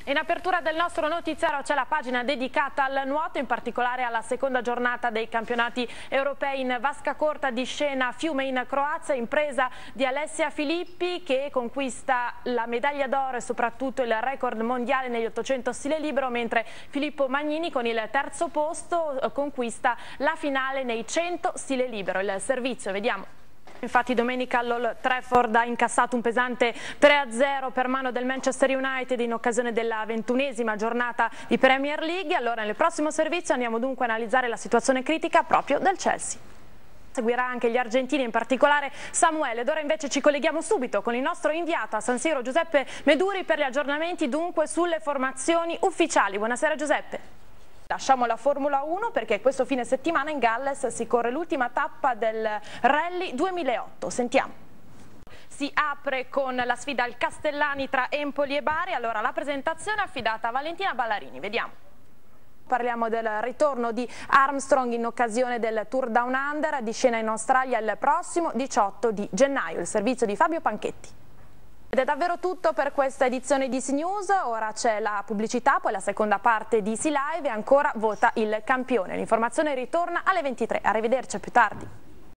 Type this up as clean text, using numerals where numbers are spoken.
In apertura del nostro notiziario c'è la pagina dedicata al nuoto, in particolare alla seconda giornata dei campionati europei in vasca corta di Scena Fiume in Croazia, impresa di Alessia Filippi che conquista la medaglia d'oro e soprattutto il record mondiale negli 800 stile libero, mentre Filippo Magnini con il terzo posto conquista la finale nei 100 stile libero. Il servizio, vediamo. Infatti domenica l'Old Trafford ha incassato un pesante 3-0 per mano del Manchester United in occasione della 21esima giornata di Premier League. Allora nel prossimo servizio andiamo dunque a analizzare la situazione critica proprio del Chelsea. Seguirà anche gli argentini, in particolare Samuele, ed ora invece ci colleghiamo subito con il nostro inviato a San Siro Giuseppe Meduri per gli aggiornamenti dunque sulle formazioni ufficiali. Buonasera Giuseppe. Lasciamo la Formula 1 perché questo fine settimana in Galles si corre l'ultima tappa del Rally 2008. Sentiamo. Si apre con la sfida al Castellani tra Empoli e Bari. Allora la presentazione è affidata a Valentina Ballarini. Vediamo. Parliamo del ritorno di Armstrong in occasione del Tour Down Under di Scena in Australia il prossimo 18 di gennaio. Il servizio di Fabio Panchetti. Ed è davvero tutto per questa edizione di Easy News, ora c'è la pubblicità, poi la seconda parte di Easy Live e ancora vota il campione. L'informazione ritorna alle 23, arrivederci, a più tardi.